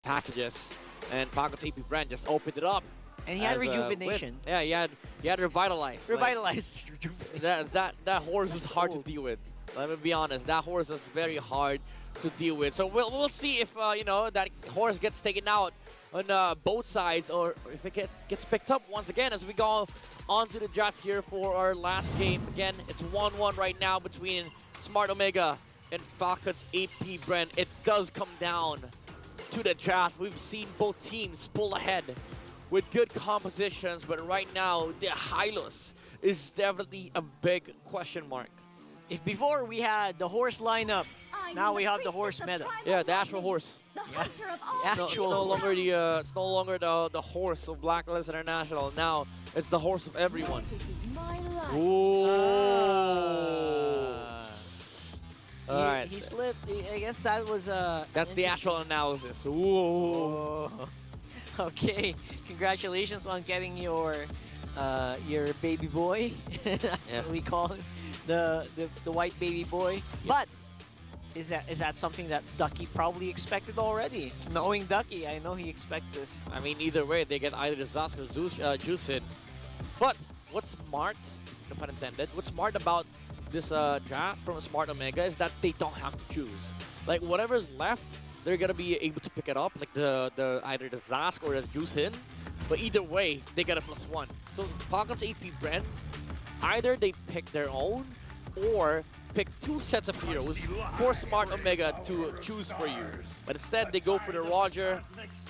packages, and Falcon's AP Brand just opened it up. And he had rejuvenation. Yeah, he had revitalize. Revitalize. Like, that horse was hard to deal with. Let me be honest, that horse was very hard to deal with. So we'll see if you know, that horse gets taken out on both sides, or if it gets picked up once again as we go on to the draft here for our last game. Again, it's 1-1 right now between Smart Omega and Falcon's AP Brand. It does come down to the draft. We've seen both teams pull ahead with good compositions, but right now the Hylos is definitely a big question mark. If before we had the horse lineup, now we have the horse meta. Yeah, the actual horse. The hunter of all It's no longer the horse of Blacklist International. Now it's the horse of everyone. Ooh. All right. He slipped. I guess that was That's the actual analysis. Ooh. Okay. Congratulations on getting your baby boy. That's what we call him. The white baby boy. Yeah. But is that something that Ducky probably expected already? Knowing Ducky, I know he expects this. I mean, either way, they get either the Zask or Juicin. But what's smart, no pun intended, what's smart about this draft from Smart Omega is that they don't have to choose. Like, whatever's left, they're gonna be able to pick it up, like the either the Zask or the Juicin. But either way, they get a +1. So Falcon's AP Brand, either they pick their own or pick 2 sets of heroes for Smart Omega to choose for you. But instead, they go for the Roger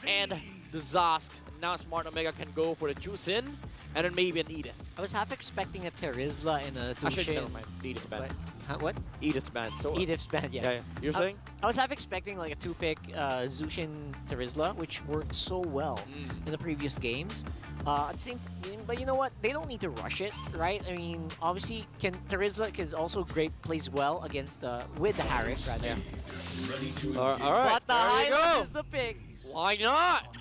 and the Zask. And now Smart Omega can go for the Juicin and then maybe an Edith. I was half expecting a Terizla and a Actually, Zushin. never mind. Edith's bad. What? Edith's bad. So, Edith's band, yeah. You're saying? I was half expecting like a 2-pick Zushin Terizla, which worked so well in the previous games. At the same, but you know what? They don't need to rush it, right? I mean, obviously, Terizla can also plays well against with the Harris rather. Yeah. All right. But the Hylos is the pick. Why not?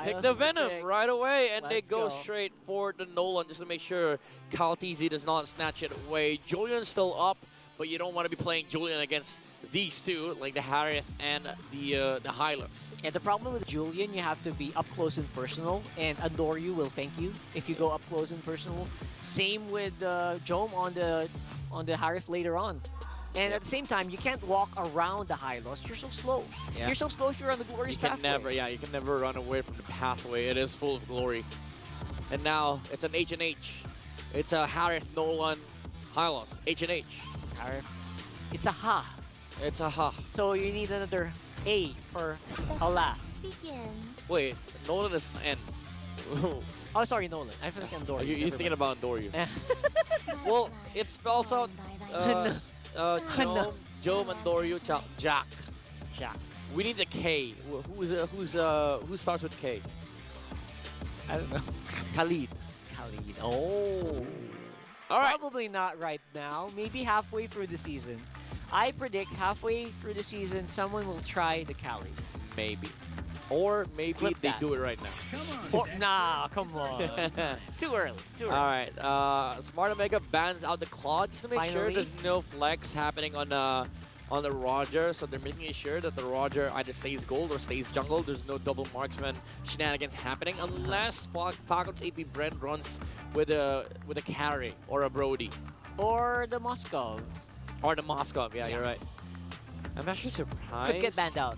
Pick the Venom right away, and they go straight for the Nolan just to make sure Kaltizi does not snatch it away. Julian's still up, but you don't want to be playing Julian against these two, like the Harith and the Hylos. Yeah, the problem with Julian, you have to be up close and personal, and Andoryu will thank you if you go up close and personal. Same with Jome on the Harith later on. And at the same time, you can't walk around the Hylos. You're so slow. Yeah. You're so slow if you're on the glorious pathway. You can never run away from the pathway. It is full of glory. And now it's an H&H. It's a Harith, Nolan, Hylos. H&H. Harith. It's a Ha. It's a Ha. So you need another A for Allah. Wait, Nolan is N. Oh, sorry, Nolan. I feel like Andoryu. You're thinking about Andoryu. Well, it spells out Jome, Andoryu, Jack. We need a K. Who starts with K? I don't know. Khalid. Oh. All right. Probably not right now. Maybe halfway through the season. I predict halfway through the season, someone will try the Khalid. Maybe. Or maybe Clip they that. do it right now. Come on, Nah, come on. Too early. All right. Smart Omega bans out the Claw just to make sure Finally. there's no flex happening on the Roger. So they're making sure that the Roger either stays gold or stays jungle. There's no double marksman shenanigans happening unless Falcon's AP Brand runs with a carry or a Brody. Or the Moskov. Or the Moskov. Yeah, you're right. I'm actually surprised. Could get banned out.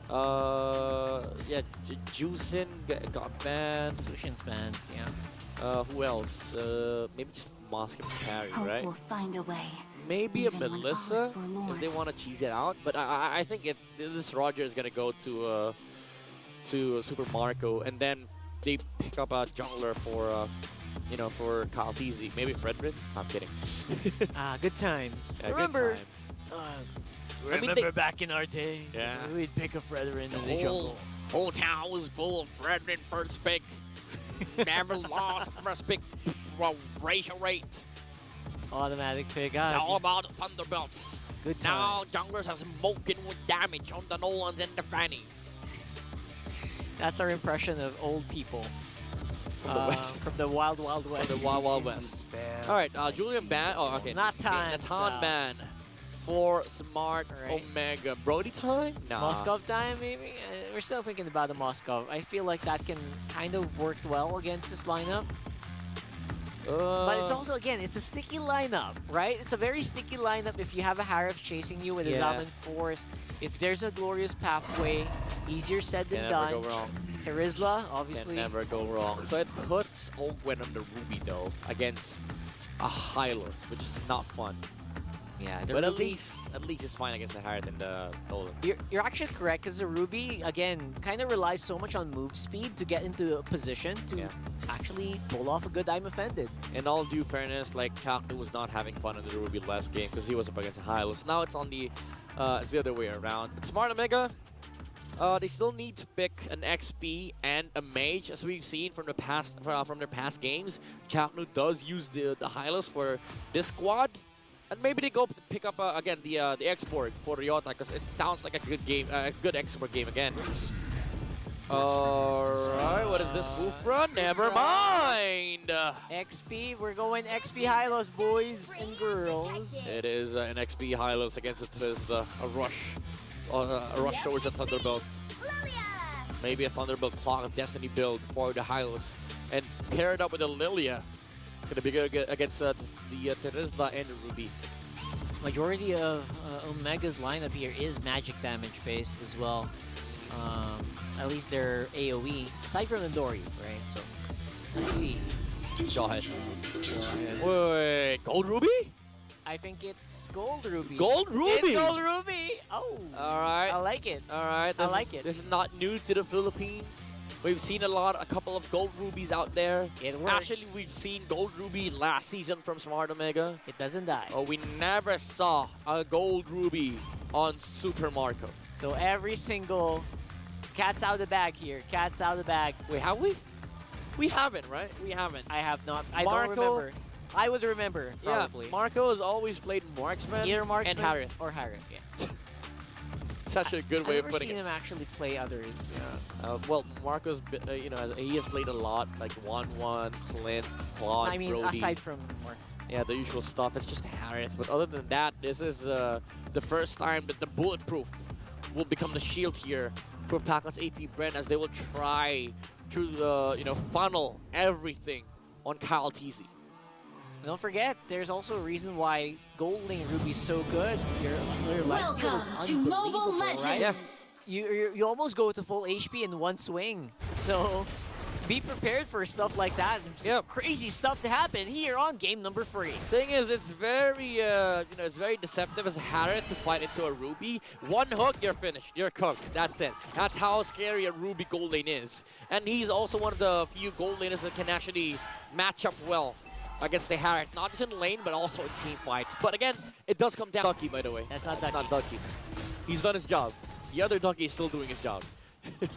Yeah, Juicin got banned. Zushin's banned, yeah. Who else? Maybe just Mosk and carry, Hope right? will find a way. Maybe a even when all Melissa is forlorn. if they want to cheese it out. But I think if this Roger is gonna go to Super Marco, and then they pick up a jungler for for Kaltizi. Maybe Fredrin. I'm kidding. Good times. Yeah, Remember, good times. remember back in our day, Yeah. we'd pick a Fredrin in the The jungle. whole town was full of Fredrin first pick. Never lost first pick ratio rate. Automatic pick. It's all about the Thunderbolts. Good Now times. junglers are smoking with damage on the Nolans and the Fannies. That's our impression of old people. From the West. From the Wild Wild West. The Wild Wild West. Alright, Julian ban. Oh, okay. Natan. Natan ban for Smart Alright. Omega. Brody time? Nah. Moskov time, maybe? we're still thinking about the Moskov. I feel like that can kind of work well against this lineup. But it's also, again, it's a sticky lineup, right? It's a very sticky lineup if you have a Harif chasing you with a Zaman Force. If there's a glorious pathway, easier said than done. Never go wrong. Terizla, obviously. Can never go wrong. So it puts Ogwen on the Ruby, though, against a Hylos, which is not fun. Yeah, but at least it's fine against the Harith and the Nolan. You're actually correct, because the Ruby, again, kind of relies so much on move speed to get into a position to actually pull off a good I'm offended. In all due fairness, like Chaknu was not having fun in the Ruby last game because he was up against the Hylos. Now it's on the it's the other way around. But Smart Omega, they still need to pick an XP and a Mage, as we've seen from the past from their past games. Chaknu does use the Hylos for this squad. And maybe they go pick up again the export for Ryota, because it sounds like a good game, a good export game again. Alright, what is this move run? Never mind! XP, we're going XP Hylos, boys and girls. It is an XP Hylos against the a rush towards a Thunderbolt. Maybe a Thunderbolt Clock of Destiny build for the Hylos. And paired up with a Lilia. It's going to be good against the Terizla and the Ruby. Majority of Omega's lineup here is magic damage based as well. At least their AoE, aside from Andori, right? So, let's see. Go ahead. Wait, Gold Ruby? I think it's Gold Ruby. Gold Ruby! It's Gold Ruby! Oh! Alright. I like it. Alright. I like it. This is not new to the Philippines. We've seen a couple of Gold Rubies out there. It works. Actually, we've seen Gold Ruby last season from Smart Omega. It doesn't die. Oh, we never saw a Gold Ruby on Super Marco. So every single cat's out of the bag here. Cat's out of the bag. Wait, have we? We haven't, right? We haven't. I have not. I Marco, don't remember. I would remember, probably. Yeah, Marco has always played Marksman, Either Marksman and Harith. or Harith, yes. Such a good way of putting it. I've never seen him actually play others. Yeah. Well, Marco's, he has played a lot, like 1-1, Clint, Claude, I mean, Brody. aside from Marco. Yeah, the usual stuff. It's just Harith. But other than that, this is the first time that the Bulletproof will become the shield here for Pacos AP Brand, as they will try to funnel everything on Kyle TZ. Don't forget, there's also a reason why Gold Lane Ruby's so good. Your lifesteal is Welcome to Mobile unbelievable, Legends. right? Yeah. You almost go to full HP in one swing. So be prepared for stuff like that. Some crazy stuff to happen here on game number 3. Thing is, it's very it's very deceptive as a Harith to fight into a Ruby. One hook, you're finished. You're cooked. That's it. That's how scary a Ruby Gold Lane is. And he's also one of the few Gold Laners that can actually match up well against the Harith, not just in lane, but also in team fights. But again, it does come down to Ducky, by the way. That's not Ducky. Not Ducky. He's done his job. The other Ducky is still doing his job.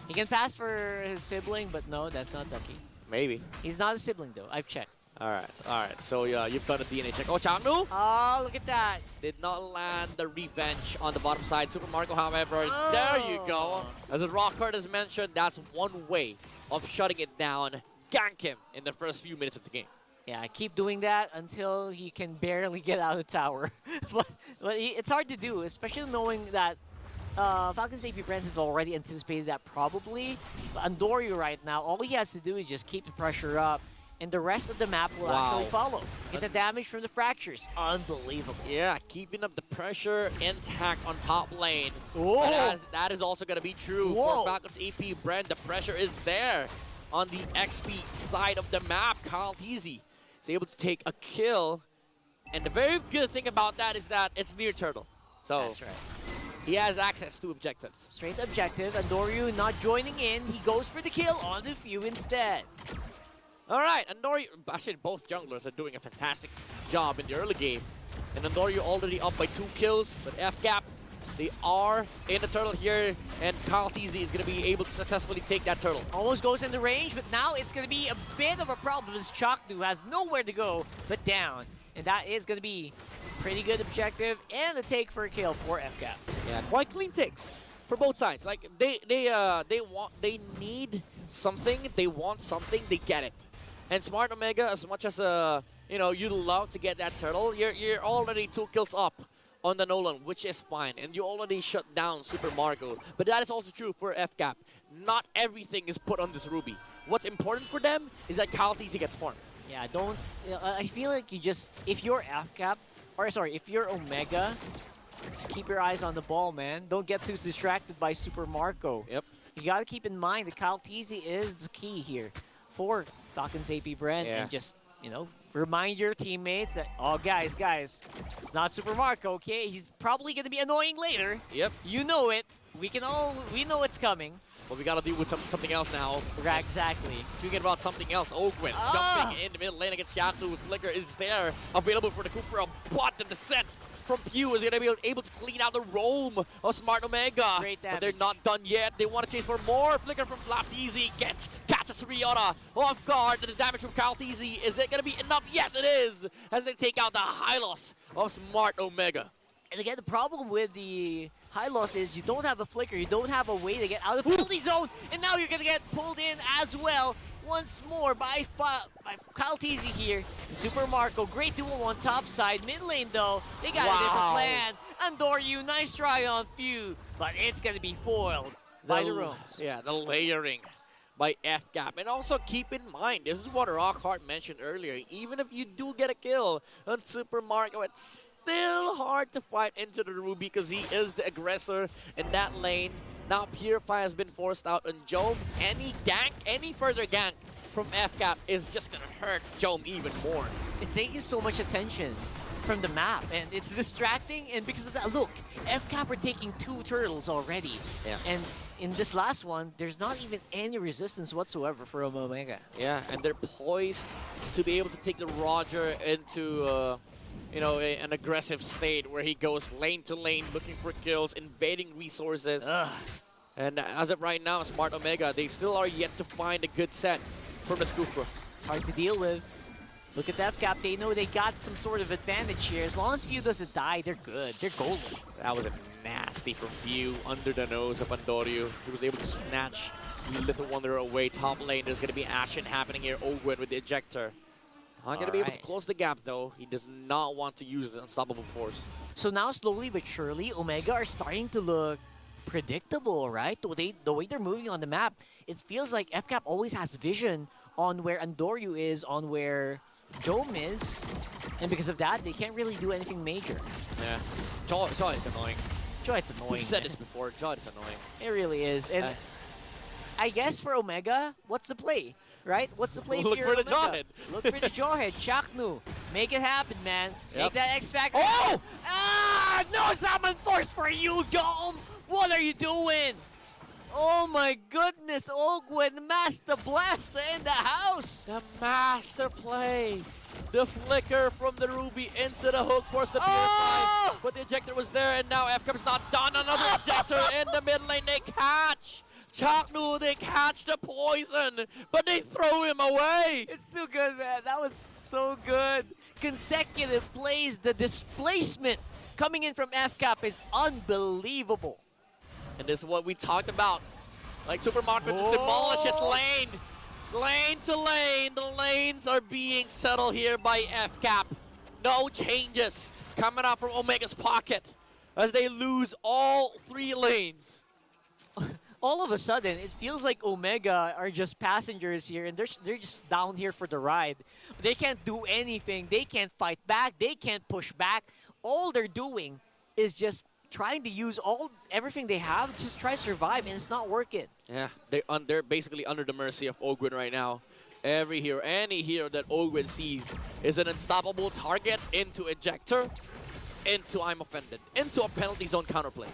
He can pass for his sibling, but no, that's not Ducky. Maybe. He's not a sibling, though. I've checked. All right. So you've done a DNA check. Oh, Changnu Oh, look at that. did not land the revenge on the bottom side. Super Marco, however, there you go. As Rockhart has mentioned, that's one way of shutting it down. Gank him in the first few minutes of the game. Yeah, keep doing that until he can barely get out of the tower. but it's hard to do, especially knowing that Falcon's AP Brand has already anticipated that probably. But Andoryu right now, all he has to do is just keep the pressure up, and the rest of the map will actually follow. Get the damage from the fractures. Unbelievable. Yeah, keeping up the pressure intact on top lane. Whoa. That is also going to be true for Falcon's AP Brand. The pressure is there on the XP side of the map. Kyle TZ is able to take a kill. And the very good thing about that is that it's near turtle. So that's right. He has access to objectives. Straight objective. Andoryu not joining in. He goes for the kill on the few instead. All right, Andoryu, actually both junglers are doing a fantastic job in the early game. And Andoryu already up by 2 kills, but FCAP, they are in the turtle here, and Kyle TZ is going to be able to successfully take that turtle. Almost goes into range, but now it's going to be a bit of a problem as Chaknu has nowhere to go but down. And that is going to be pretty good objective and a take for a kill for FCAP. Yeah, quite clean takes for both sides. Like they need something, they want something, they get it. And Smart Omega, as much as you love to get that turtle, you're already 2 kills up on the Nolan, which is fine, and you already shut down Super Marco. But that is also true for FCAP. Not everything is put on this Ruby. What's important for them is that Kyle TZ gets farmed. Yeah, don't. I feel like you just, if you're FCAP, or sorry, if you're Omega, just keep your eyes on the ball, man. Don't get too distracted by Super Marco. Yep. You gotta keep in mind that Kyle TZ is the key here for Falcons AP Bren, and just, you know, remind your teammates that, oh, guys, it's not Super Marco, okay? He's probably gonna be annoying later. Yep. You know it. We know it's coming. But we gotta deal with something else now. Right, exactly. Speaking about something else, Ogwin jumping in the middle lane against Yaku. Flicker is there, available for the Cooper, but the descent from Pew is gonna be able to clean out the roam of Smart Omega. Great damage. But they're not done yet. They want to chase for more. Flicker from Flap TZ catches Rihanna off guard. The damage from Kyle TZ, is it gonna be enough? Yes, it is, as they take out the high loss of Smart Omega. And again, the problem with the high loss is you don't have a flicker, you don't have a way to get out of the penalty zone, and now you're gonna get pulled in as well. Once more by Kyle TZ here. And Super Marco, great duo on top side. Mid lane though, they got a different plan. Andoryu, nice try on Few, but it's gonna be foiled by the roams. Yeah, the layering by FCAP. And also keep in mind, this is what Rockhart mentioned earlier, even if you do get a kill on Super Marco, it's still hard to fight into the Ruby because he is the aggressor in that lane. Now Purify has been forced out on Jome. Any further gank from FCAP is just gonna hurt Jome even more. It's taking so much attention from the map, and it's distracting, and because of that, look, FCAP are taking 2 turtles already. Yeah. And in this last one, there's not even any resistance whatsoever for Omega. Yeah, and they're poised to be able to take the Roger into you know, an aggressive state where he goes lane to lane looking for kills, invading resources. And as of right now, Smart Omega, they still are yet to find a good set from the Scooper. It's hard to deal with. Look at FCAP, they know they got some sort of advantage here. As long as Few doesn't die, they're good. They're golden. That was a nasty from Few under the nose of Andoryu. He was able to snatch Little Wonder away. Top lane, there's going to be action happening here. Ogwin with the ejector. Not going to be able to close the gap, though. He does not want to use the unstoppable force. So now, slowly but surely, Omega are starting to look predictable, right? The way they're moving on the map, it feels like FCAP always has vision on where Andoryu is, on where Jome is, and because of that, they can't really do anything major. Yeah. Joy is annoying. It's annoying. We've said this before. Joy is annoying. It really is. And I guess for Omega, what's the play? Right? What's the play Look for the Jawhead. Look for the Jawhead. Chaknu. Make it happen, man. Yep. Make that X Factor. Oh! Ah! No summon force for you, Jome! What are you doing? Oh my goodness, Ogwin, Master Blaster in the house! The master play. The flicker from the Ruby into the hook, forced the Purify. But the ejector was there, and now FCAP is not done. Another ejector in the mid lane. They catch Chaknu, they catch the poison, but they throw him away. It's too good, man. That was so good. Consecutive plays, the displacement coming in from FCAP is unbelievable. And this is what we talked about. Like Super Marco just demolished his lane. Lane to lane. The lanes are being settled here by FCAP. No changes coming out from Omega's pocket as they lose all 3 lanes. All of a sudden, it feels like Omega are just passengers here, and they're just down here for the ride. They can't do anything. They can't fight back. They can't push back. All they're doing is just trying to use everything they have, just try to survive, and it's not working. Yeah, they're basically under the mercy of Ogwin right now. Any hero that Ogwin sees is an unstoppable target into ejector, into I'm offended, into a penalty zone counterplay.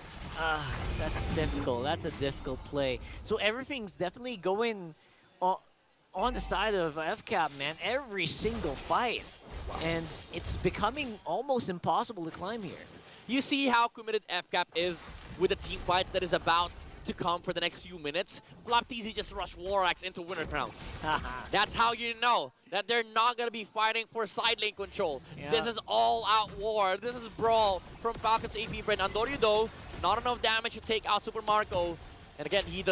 That's difficult. That's a difficult play. So everything's definitely going on the side of FCAP, man. Every single fight. And it's becoming almost impossible to climb here. You see how committed FCAP is with the team fights that is about to come for the next few minutes. Flop TZ just rushed Warax into Winter Crown. That's how you know that they're not going to be fighting for side lane control. Yeah. This is all-out war. This is brawl from Falcons AP Bren. Andoryu, though, not enough damage to take out Super Marco. And again, he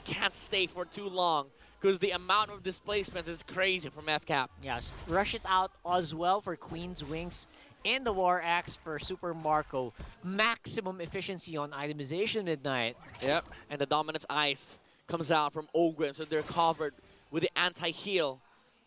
can't stay for too long because the amount of displacements is crazy from FCAP. Yeah, rush it out as well for Queen's Wings. and the War Axe for Super Marco. Maximum efficiency on itemization, Midnight. Yep, and the Dominance Ice comes out from Ogwen, so they're covered with the anti-heal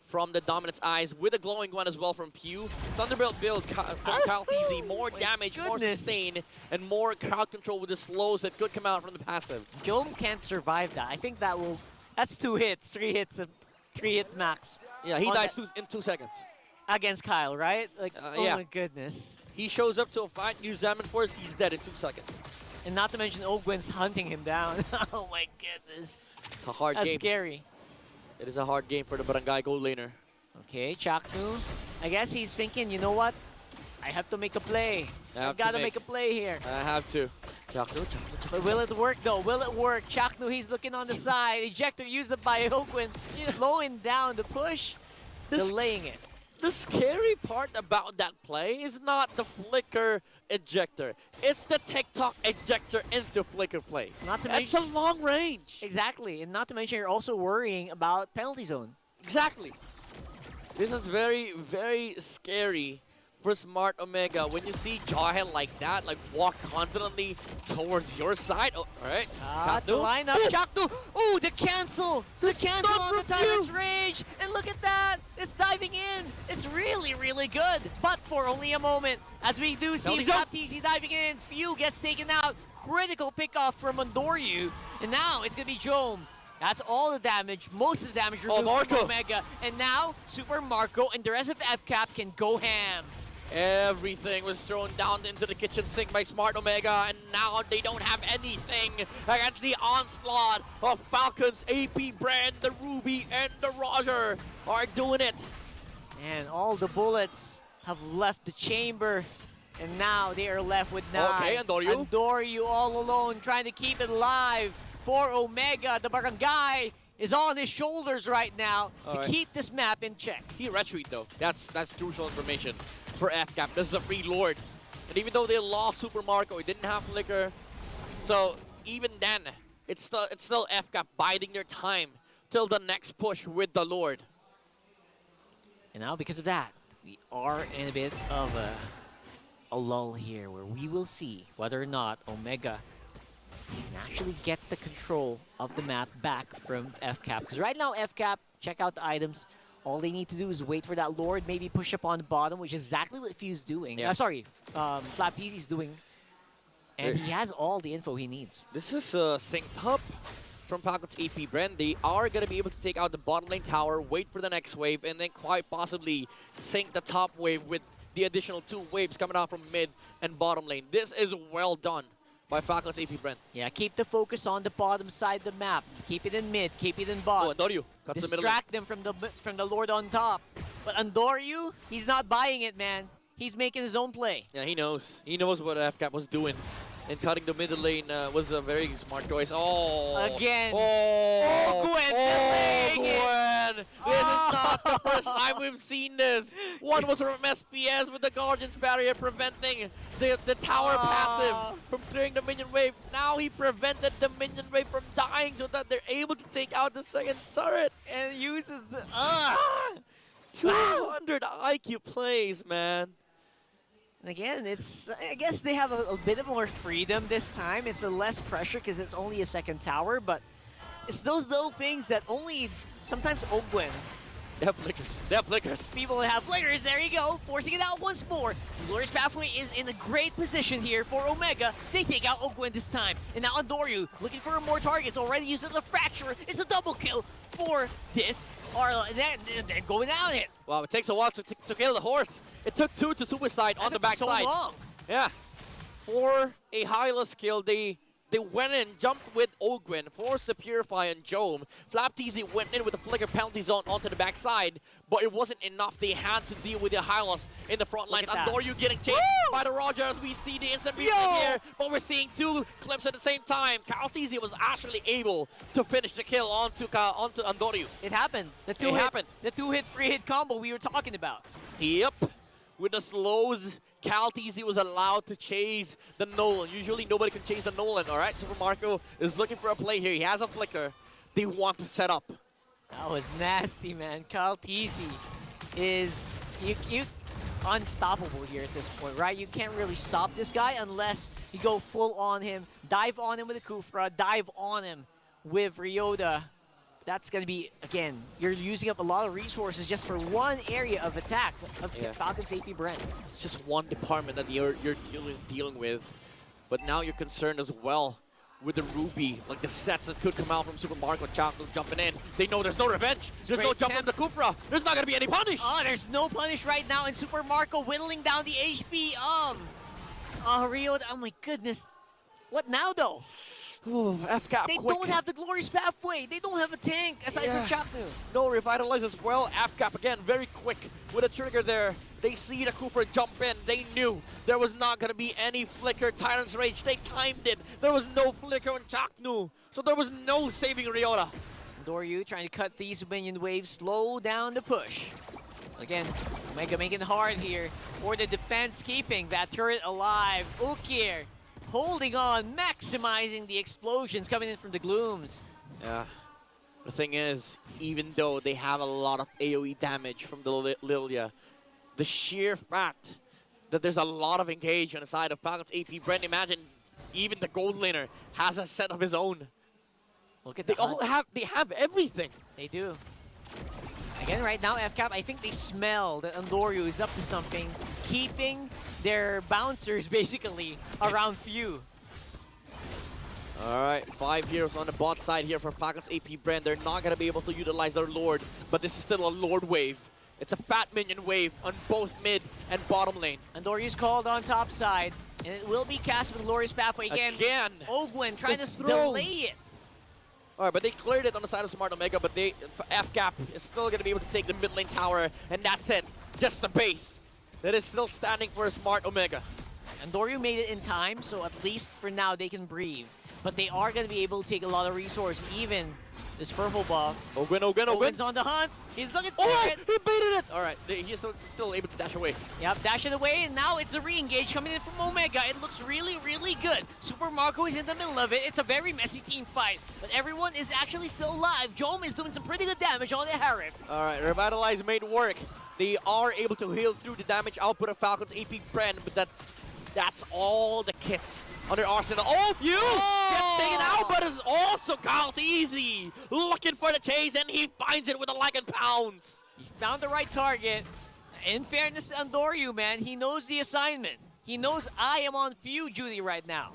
from the Dominance Eyes, with a glowing one as well from Pew. Thunderbolt build from Kaltizi, more damage, more sustain, and more crowd control with the slows that could come out from the passive. Jome can't survive that. I think that's 2 hits, 3 hits max. Yeah, he dies in 2 seconds. Against Kyle, right? Like, oh yeah. my goodness. He shows up to a fight, use Zaman Force, he's dead in 2 seconds. And not to mention Ogwen's hunting him down. Oh my goodness. It's a hard game. That's scary. It is a hard game for the Barangay Gold laner. Okay, Chaknu. I guess he's thinking, you know what? I have to make a play. I've got to make a play here. I have to. Chaknu. But will it work though? Will it work? Chaknu, he's looking on the side. Ejector used up by Ogwen. Slowing down the push. Delaying it. The scary part about that play is not the flicker ejector. It's the TikTok ejector into flicker play. Not to It's a long range. Exactly. And not to mention you're also worrying about penalty zone. Exactly. This is very, very scary for Smart Omega. When you see Jawhead like that, like walk confidently towards your side. Oh, all right. That's the lineup. Chaknu. Oh, the cancel. The cancel on the Tyrant's Rage. And look at that. It's diving in. It's really, really good. But for only a moment. As we do see FCAP diving in. Few gets taken out. Critical pickoff from Andoryu. And now it's going to be Jome. That's all the damage, most of the damage removed from Omega. And now, Super Marco and the rest of FCAP can go ham. Everything was thrown down into the kitchen sink by Smart Omega, and now they don't have anything against the onslaught of Falcons, AP Brand, the Ruby, and the Roger are doing it. And all the bullets have left the chamber, and now they are left with 9. Okay, Andoryu. Andoryu all alone, trying to keep it live for Omega. The Barangay is on his shoulders right now to keep this map in check. He retreat though. That's crucial information for FCAP. This is a free Lord. And even though they lost Super Marco, he didn't have Flicker. So even then, it's still FCAP biding their time till the next push with the Lord. And now because of that, we are in a bit of a lull here where we will see whether or not Omega can actually get the control of the map back from FCAP. Because right now, FCAP, check out the items. All they need to do is wait for that Lord, maybe push up on the bottom, which is exactly what Few's doing. Yeah. FlapEasy's doing. And he has all the info he needs. This is synced up from Falcon's AP Brand. They are going to be able to take out the bottom lane tower, wait for the next wave, and then quite possibly sync the top wave with the additional 2 waves coming out from mid and bottom lane. This is well done by Falcon's AP Brand. Yeah, keep the focus on the bottom side of the map. Keep it in mid, keep it in bottom. Oh, Andoryu cuts the middle. Distract them from the Lord on top. But Andoryu, he's not buying it, man. He's making his own play. Yeah, he knows. He knows what FCAP was doing. And cutting the middle lane was a very smart choice. Oh! Again! Oh! Gwen! Gwen! This is not the first time we've seen this. One was from SPS with the Guardian's Barrier preventing the tower passive from clearing the minion wave. Now he prevented the minion wave from dying so that they're able to take out the second turret. And uses the... 200 IQ plays, man. And again, I guess they have a bit of more freedom this time. It's a less pressure because it's only a second tower, but it's those little things that only sometimes Ogwen. They have flickers. They have flickers. People that have flickers, there you go, forcing it out once more. Glorious Pathway is in a great position here for Omega. They take out Ogwen this time. And now Andoryu looking for more targets. Already used the Fracture. It's a double kill for this. They're going down it. Wow, it takes a while to kill the horse. It took 2 to suicide on the backside. So long. Yeah. For a Hylas kill, they went in, jumped with Ogwen, forced the Purify and Jome. FlapEasy went in with a Flicker penalty zone onto the backside, but it wasn't enough. They had to deal with the Hylas in the front lines. Andoryu getting chased by the Roger as we see the instant replay here, but we're seeing 2 clips at the same time. FlapEasy was actually able to finish the kill onto Andoryu. It happened. The 2-hit, 3-hit combo we were talking about. Yep. With the slows, FlapEasy was allowed to chase the Nolan. Usually nobody can chase the Nolan, all right? Super Marco is looking for a play here. He has a flicker. They want to set up. That was nasty, man. FlapEasy is... unstoppable here at this point, right? You can't really stop this guy unless you go full on him, dive on him with a Kufra, dive on him with Ryota. That's going to be, again, you're using up a lot of resources just for one area of attack of Falcon's AP Brent. It's just one department that you're dealing with. But now you're concerned as well with the Ruby, like the sets that could come out from Super Marco Chocolate jumping in. They know there's no revenge. There's no jump from the Cupra. There's not going to be any punish. Oh, there's no punish right now, and Super Marco whittling down the HP. Ryota, oh my goodness. What now, though? Ooh, FCAP They quick. don't have the Glorious Pathway. They don't have a tank aside from Chapnu. No revitalize as well. FCAP again, very quick with a trigger there. They see the Cooper jump in. They knew there was not going to be any flicker. Tyrant's Rage, they timed it. There was no flicker on Chaknu. So there was no saving Ryota. Doryu trying to cut these minion waves, slow down the push. Again, Omega making it hard here for the defense, keeping that turret alive. Ukir holding on, maximizing the explosions coming in from the glooms. Yeah. The thing is, even though they have a lot of AoE damage from the Lilia, the sheer fact that there's a lot of engage on the side of Falcon's AP Brent, imagine even the gold laner has a set of his own. Look at They have everything. They do. Again, right now, FCAP, I think they smell that Andoryu is up to something, keeping their bouncers basically around few. All right, 5 heroes on the bot side here for Falcon's AP Brand. They're not going to be able to utilize their Lord, but this is still a Lord wave. It's a fat minion wave on both mid and bottom lane. Andoryu's called on top side, and it will be cast with Glorious Pathway again. Ogwen trying to delay it. All right, but they cleared it on the side of Smart Omega, but FCAP is still going to be able to take the mid lane tower, and that's it. Just the base that is still standing for a Smart Omega. Andoryu made it in time, so at least for now they can breathe. But they are going to be able to take a lot of resources, even this purple buff. Ogwen's on the hunt. He's looking for it. He baited it. All right, he's still able to dash away. Yep, dash it away, and now it's the re-engage coming in from Omega. It looks really, really good. Super Marco is in the middle of it. It's a very messy team fight, but everyone is actually still alive. Jome is doing some pretty good damage on the Harif. All right, Revitalize made work. They are able to heal through the damage output of Falcon's AP Brand, but that's all the kits on their arsenal. Oh, Few gets taken out, but it's also Kalt Easy looking for the chase, and he finds it with a Lycan Pounce. He found the right target. In fairness to Andoryu, man, he knows the assignment. He knows I am on Few duty right now.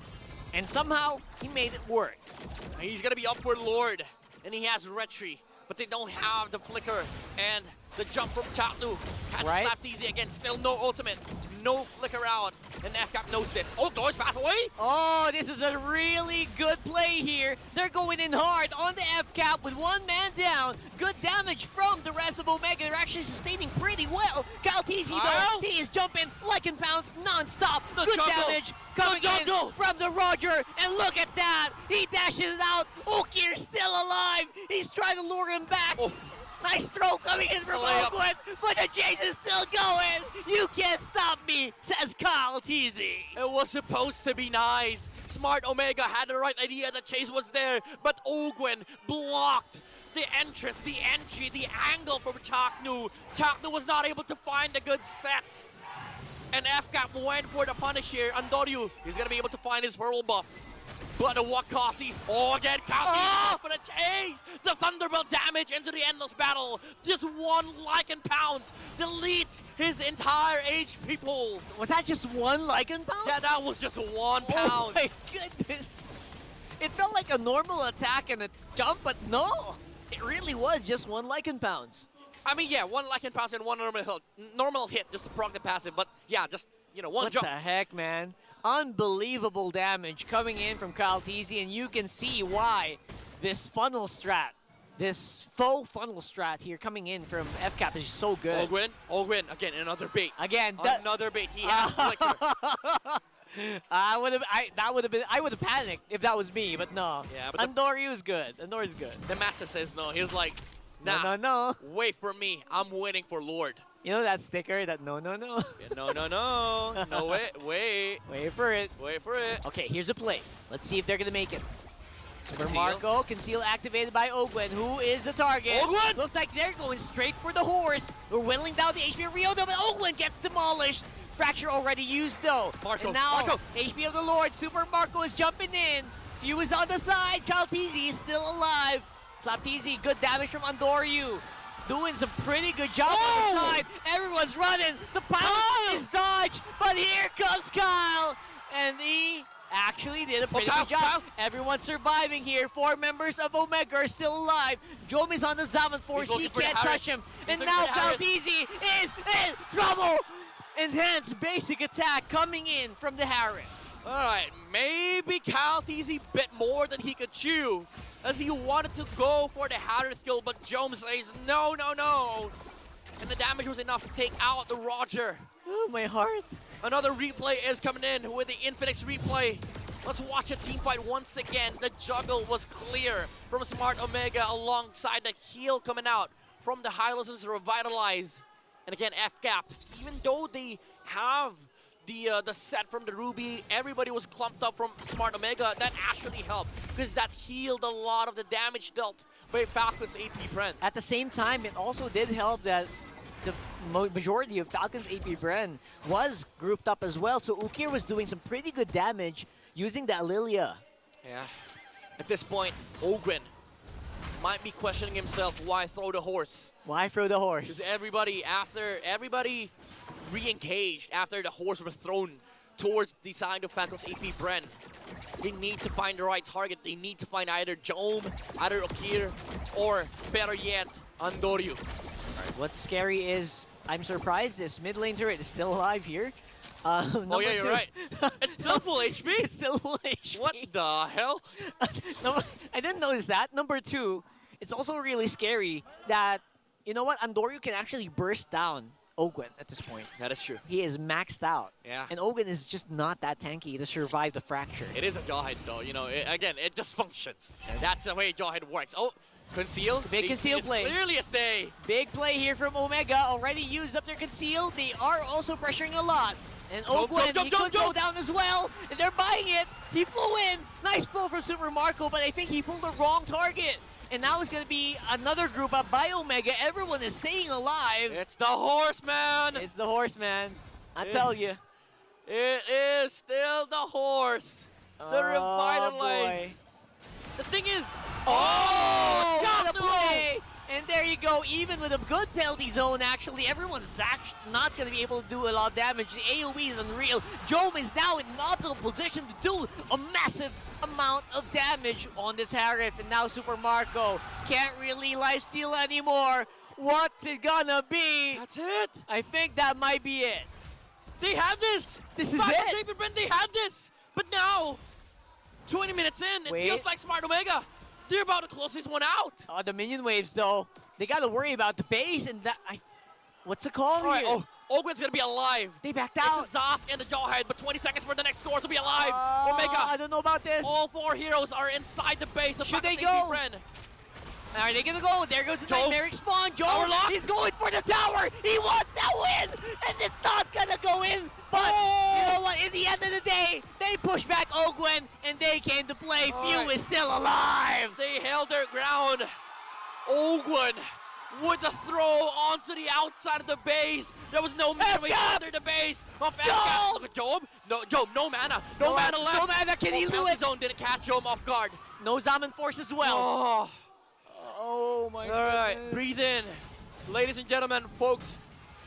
And somehow, he made it work. He's going to be up for Lord, and he has Retry, but they don't have the flicker and the jump from Chatnu. Catch slapped easy again, still no ultimate. No flicker out, and FCAP knows this. Oh, Glorious Pathway! Oh, this is a really good play here. They're going in hard on the FCAP with one man down. Good damage from the rest of Omega. They're actually sustaining pretty well. Kaltizi, though, he is jumping like and pounce non-stop. Good damage coming in from the Roger, and look at that. He dashes out. Okir still alive. He's trying to lure him back. Oh. Nice throw coming in from Ogwen, but the chase is still going. You can't stop me, says Kyle Teasy. It was supposed to be nice. Smart Omega had the right idea. The chase was there, but Ogwen blocked the entrance, the entry, the angle from Chaknu. Chaknu was not able to find a good set. And FCAP went for the punish here. Andoryu, he's going to be able to find his Pearl buff. But the Wakasi, again, Kalti for the chase! The Thunderbolt damage into the endless battle. Just one Lycan Pounce deletes his entire HP pool. Was that just one Lycan Pounce? Yeah, that was just 1 pounce. Oh my goodness. It felt like a normal attack and a jump, but no. It really was just one Lycan Pounce. I mean, yeah, one Lycan Pounce and one normal hit just to proc the passive. But yeah, just, one jump. What the heck, man? Unbelievable damage coming in from Kyle Teasy, and you can see why this funnel strat, this faux funnel strat here coming in from FCAP is so good. Ogwen, again, another bait. Again, another bait. He has flicker. I would have panicked if that was me, but no. Yeah, but Andoryu's good. Andoryu's good. The master says no. He's like, nah, no. Wait for me. I'm waiting for Lord. You know that sticker, that no. Yeah, no, wait. Wait for it. Wait for it. Okay, here's a play. Let's see if they're going to make it. For Marco, conceal activated by Ogwen. Who is the target? Ogwen! Looks like they're going straight for the horse. We're whittling down the HP of Ryodo, but Ogwen gets demolished. Fracture already used though. Marco, and now, Marco. HP of the Lord, Super Marco is jumping in. Few is on the side. Kaltizi is still alive. Kaltizi, good damage from Andoryu. Doing some pretty good job on the side. Everyone's running. The pilot is dodged, but here comes Kyle. And he actually did a pretty good job. Kyle. Everyone's surviving here. 4 members of Omega are still alive. Jom is on the Zaman Force. He can't touch him. And now Kaltizi is in trouble. Enhanced basic attack coming in from the Harris. Alright, maybe Kaltizi bit more than he could chew, as he wanted to go for the Harris kill, but Jom says no, no, no. And the damage was enough to take out the Roger. Oh, my heart. Another replay is coming in with the Infinix replay. Let's watch a team fight once again. The juggle was clear from Smart Omega alongside the heal coming out from the Hylos' Revitalize. And again, FCAP, even though they have the set from the Ruby, everybody was clumped up from Smart Omega. That actually helped because that healed a lot of the damage dealt by Falcon's AP Bren. At the same time, it also did help that the majority of Falcon's AP Bren was grouped up as well. So Ukir was doing some pretty good damage using the Alilia. Yeah. At this point, Ogwen might be questioning himself, why throw the horse? Why throw the horse? Because everybody re-engaged after the horse was thrown towards the side of Falcon's AP Bren. They need to find the right target. They need to find either Jom, either Okir, or better yet, Andoryu. What's scary is, I'm surprised this mid lane turret is still alive here. Oh yeah, you're right. It's still full HP. It's still full HP. What the hell? No, I didn't notice that. Number 2, it's also really scary that, you know what, Andoryu can actually burst down Ogwen at this point. That is true. He is maxed out. Yeah. And Ogwen is just not that tanky to survive the fracture. It is a Jawhead though, you know, again, it just functions. That's the way Jawhead works. Oh, conceal. Big conceal play. Clearly a stay. Big play here from Omega. Already used up their conceal. They are also pressuring a lot. And Ogwen, he could go down as well. And they're buying it. He flew in. Nice pull from Super Marco, but I think he pulled the wrong target. And now it's going to be another group up by Omega. Everyone is staying alive. It's the horseman. It's the horseman. I tell you. It is still the horse. The Revitalize. Boy. The thing is, Got a play! And there you go, even with a good penalty zone, actually, everyone's not going to be able to do a lot of damage. The AoE is unreal. Jom is now in an optimal position to do a massive amount of damage on this Harif. And now Super Marco can't really lifesteal anymore. What's it gonna be? that's it. I think that might be it. They have this. This is Falcon's it. AP Bren, they have this. But now, 20 minutes in, it feels like Smart Omega. They're about to close this one out. The minion waves, though, they got to worry about the base and that. What's the call All right, here? Ogwen's going to be alive. They backed out. It's Zask and the Jawhead, but 20 seconds for the next score to be alive. Omega. I don't know about this. All 4 heroes are inside the base of Should they Falcon's AP go? Bren. Are they gonna go? There goes the Jove. Nightmaric Spawn. Tower Jove, lock. he's going for the tower. He wants that win, and it's not gonna go in. But you know what? In the end of the day, they push back Ogwen, and they came to play. All Few right. is still alive. They held their ground. Ogwen with a throw onto the outside of the base. There was no midway FCAP. under the base of Job. FCAP. Look at Job. No, Job, no mana. No mana left. No mana. Can he do Penalty it? zone didn't catch Job off guard. No Zaman Force as well. Oh. Oh my All right, breathe in. Ladies and gentlemen, folks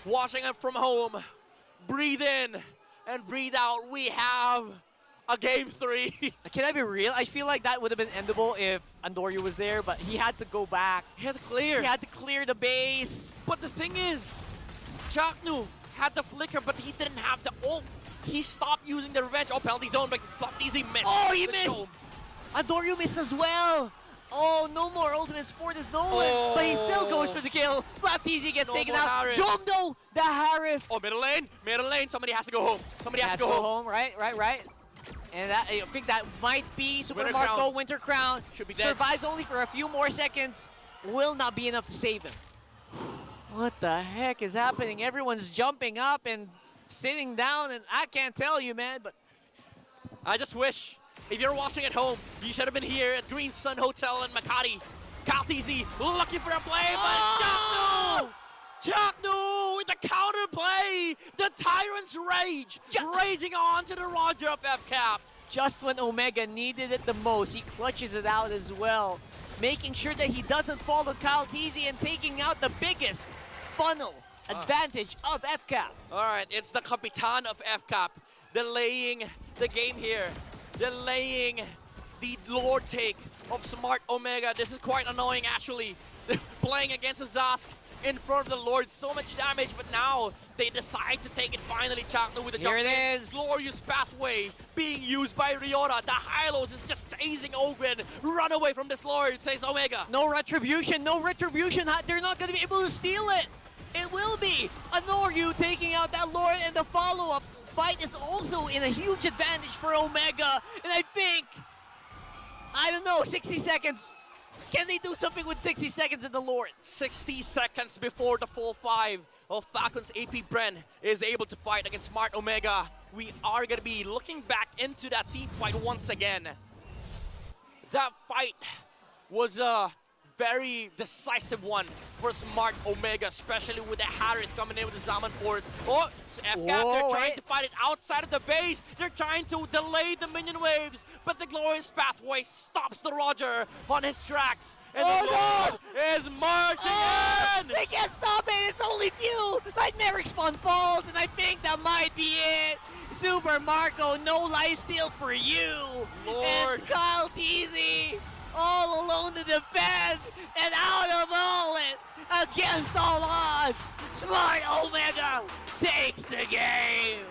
watching it from home, breathe in and breathe out. We have a game 3. Can I be real? I feel like that would have been endable if Andoryu was there, but he had to go back. He had to clear. He had to clear the base. But the thing is, Chaknu had the flicker, but he didn't have the ult. He stopped using the revenge. Oh, penalty zone, but easy miss. Oh, he With missed. Job. Andoryu missed as well. Oh, no more ultimates for this Nolan, but he still goes for the kill. Flapteasy gets No taken more out. Harif. Jom, no, the Harif. Oh, middle lane. Somebody has to go home. Somebody has to go home. Right. And that, I think that might be Super Winter Marco, Crown. Winter Crown. Should be dead. Survives only for a few more seconds. Will not be enough to save him. What the heck is happening? Everyone's jumping up and sitting down, and I can't tell you, man, but I just wish If you're watching at home, you should have been here at Green Sun Hotel in Makati. Kaltizi looking for a play, but Chaknu with the counter play. The Tyrant's rage, raging on to the Roger of FCAP. Just when Omega needed it the most, he clutches it out as well, making sure that he doesn't fall to Kaltizi and taking out the biggest funnel advantage of FCAP. All right, it's the Kapitan of FCAP delaying the game here, delaying the Lord take of Smart Omega. This is quite annoying actually. Playing against a Zask in front of the Lord, so much damage, but now they decide to take it finally. Chaknu with the jump. Here it is. Glorious pathway being used by Ryota. The Hylos is just chasing Ogren. Run away from this Lord, says Omega. No retribution, no retribution. They're not going to be able to steal it. It will be a Noryu taking out that Lord, and the follow-up fight is also in a huge advantage for Omega. And I think, I don't know, 60 seconds. Can they do something with 60 seconds in the Lord? 60 seconds before the full 5 of Falcon's AP Bren is able to fight against Smart Omega. We are going to be looking back into that team fight once again. That fight was a very decisive one for Smart Omega, especially with the Harith coming in with the Zaman Force. Oh, FCAP, they're trying to fight it outside of the base. They're trying to delay the minion waves, but the Glorious Pathway stops the Roger on his tracks. And the Lord is marching in! They can't stop it! It's only few! Nightmare Respawn falls, and I think that might be it! Super Marco, no lifesteal for you! Lord! And Kaltizi, all alone to defend, and out of all it, against all odds, Smart Omega takes the game!